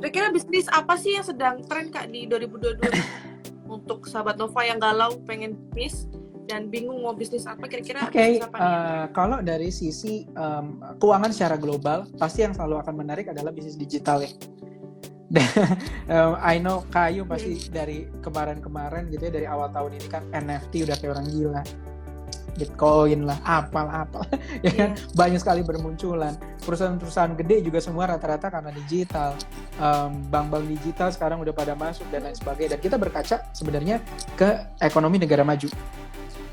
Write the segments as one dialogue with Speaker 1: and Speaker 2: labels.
Speaker 1: Kira-kira bisnis apa sih yang sedang tren Kak di 2022 untuk sahabat Nova yang galau pengen bisnis dan bingung mau bisnis apa, kira-kira bisnis apa nih?
Speaker 2: Kalau dari sisi keuangan secara global, pasti yang selalu akan menarik adalah bisnis digital ya. I know Kayu pasti dari kemarin-kemarin gitu ya, dari awal tahun ini kan NFT udah kayak orang gila. Bitcoin lah, apal ya kan, banyak sekali bermunculan. Perusahaan-perusahaan gede juga semua rata-rata karena digital. Bank-bank digital sekarang udah pada masuk dan lain sebagainya. Dan kita berkaca sebenarnya ke ekonomi negara maju.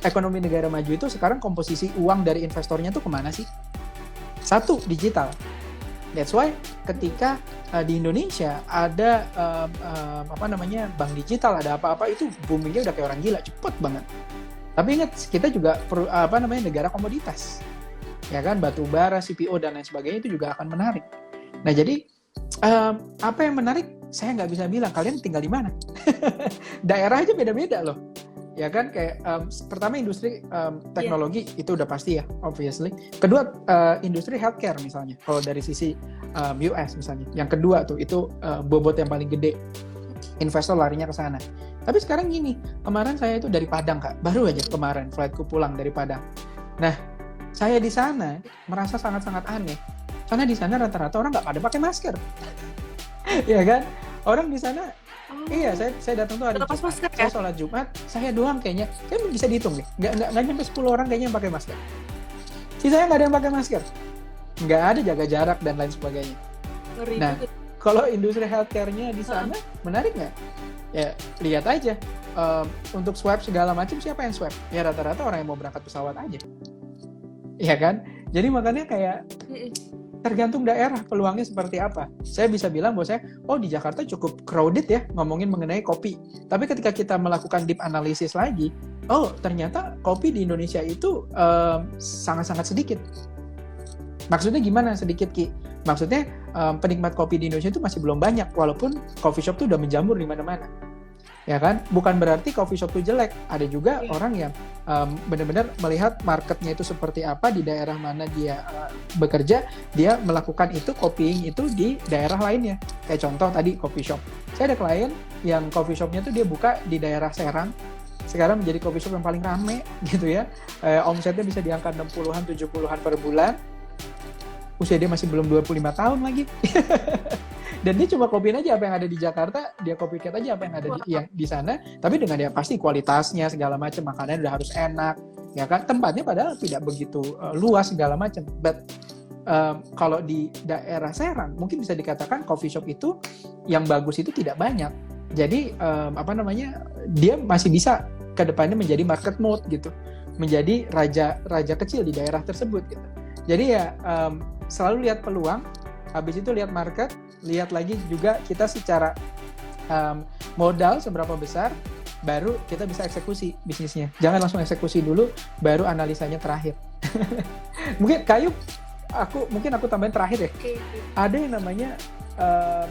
Speaker 2: Ekonomi negara maju itu sekarang komposisi uang dari investornya tuh kemana sih? Satu, digital. That's why ketika di Indonesia ada bank digital, ada apa-apa itu boomingnya udah kayak orang gila, cepet banget. Tapi ingat, kita juga negara komoditas, ya kan, batu bara, CPO dan lain sebagainya itu juga akan menarik. Nah jadi apa yang menarik saya nggak bisa bilang, kalian tinggal di mana. Daerah aja beda-beda loh, ya kan. Kayak pertama industri teknologi itu udah pasti ya, obviously. Kedua industri healthcare misalnya, kalau dari sisi US misalnya. Yang kedua tuh itu bobot yang paling gede, investor larinya ke sana. Tapi sekarang gini, kemarin saya itu dari Padang Kak, baru aja kemarin flightku pulang dari Padang. Nah, saya di sana merasa sangat-sangat aneh, karena di sana rata-rata orang nggak pada pakai masker, ya kan? Orang di sana, iya saya datang tuh hari Jumat, saya sholat Jumat, saya doang kayaknya bisa dihitung nih, nggak nyampe 10 orang kayaknya yang pakai masker. Sisanya nggak ada yang pakai masker, nggak ada jaga jarak dan lain sebagainya. Nah, kalau industri healthcare-nya di sana menarik nggak? Ya lihat aja, untuk swab segala macam siapa yang swab? Ya rata-rata orang yang mau berangkat pesawat aja, ya kan? Jadi makanya kayak tergantung daerah peluangnya seperti apa. Saya bisa bilang bahwa di Jakarta cukup crowded ya ngomongin mengenai kopi. Tapi ketika kita melakukan deep analysis lagi, ternyata kopi di Indonesia itu sangat-sangat sedikit. Maksudnya gimana sedikit, Ki? Maksudnya penikmat kopi di Indonesia itu masih belum banyak, walaupun coffee shop itu udah menjamur di mana-mana, ya kan? Bukan berarti coffee shop itu jelek. Ada juga orang yang benar-benar melihat marketnya itu seperti apa, di daerah mana dia bekerja, dia melakukan itu, copying itu di daerah lainnya. Kayak contoh tadi coffee shop. Saya ada klien yang coffee shopnya tuh dia buka di daerah Serang. Sekarang menjadi coffee shop yang paling rame gitu ya. Omsetnya bisa di angka 60-an, 70-an per bulan. Usia dia masih belum 25 tahun lagi. Dan dia cuma copyin aja apa yang ada di Jakarta, dia copycat aja apa yang ada di sana, tapi dengan dia pasti kualitasnya segala macam, makanannya udah harus enak, ya kan. Tempatnya padahal tidak begitu luas segala macam. But kalau di daerah Serang mungkin bisa dikatakan coffee shop itu yang bagus itu tidak banyak. Jadi dia masih bisa ke depannya menjadi market mode gitu, menjadi raja kecil di daerah tersebut gitu. Jadi ya selalu lihat peluang, habis itu lihat market, lihat lagi juga kita secara modal seberapa besar, baru kita bisa eksekusi bisnisnya. Jangan langsung eksekusi dulu, baru analisanya terakhir. Mungkin Kayu, aku tambahin terakhir ya. Ada yang namanya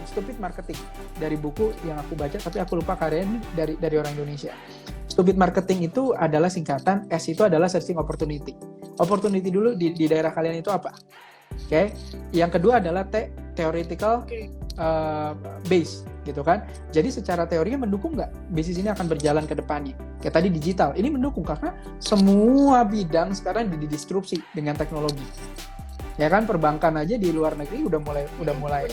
Speaker 2: stupid marketing, dari buku yang aku baca, tapi aku lupa karyanya dari orang Indonesia. Stupid marketing itu adalah singkatan, S itu adalah searching opportunity. Opportunity dulu di daerah kalian itu apa? Oke. Yang kedua adalah theoretical base gitu kan. Jadi secara teorinya mendukung nggak bisnis ini akan berjalan ke depannya. Kayak tadi digital, ini mendukung karena semua bidang sekarang didisrupsi dengan teknologi. Ya kan, perbankan aja di luar negeri udah mulai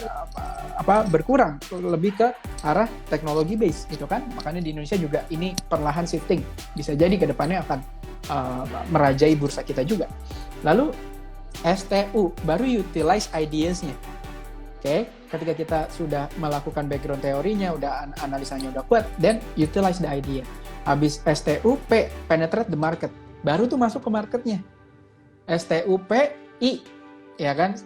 Speaker 2: berkurang, lebih ke arah teknologi base gitu kan. Makanya di Indonesia juga ini perlahan shifting. Bisa jadi ke depannya akan merajai bursa kita juga. Lalu STU, baru utilize ideas-nya. Oke, ketika kita sudah melakukan background teorinya, udah analisanya udah kuat, then utilize the idea. Habis STU, P, penetrate the market. Baru tuh masuk ke marketnya. STU, P, I, ya kan?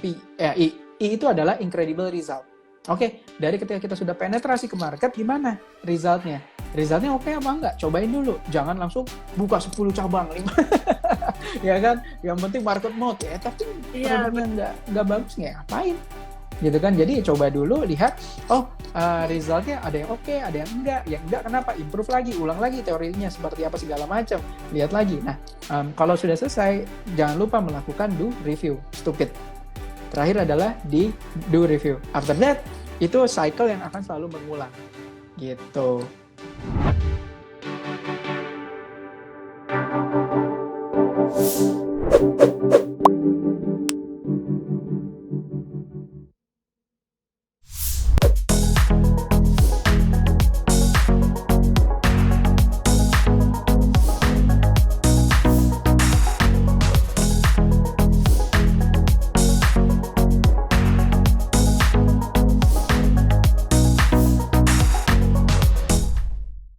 Speaker 2: I itu adalah incredible result. Oke, dari ketika kita sudah penetrasi ke market, gimana resultnya? Resultnya oke apa enggak? Cobain dulu. Jangan langsung buka 10 cabang, 5. Ya kan? Yang penting market mode ya. Tapi produknya enggak bagus, ngapain? Gitu kan? Jadi coba dulu, lihat, resultnya ada yang oke, ada yang enggak. Yang enggak kenapa? Improve lagi, ulang lagi teorinya seperti apa segala macam. Lihat lagi. Nah, kalau sudah selesai, jangan lupa melakukan do review. Stupid. terakhir adalah di do review. After that, itu cycle yang akan selalu berulang gitu.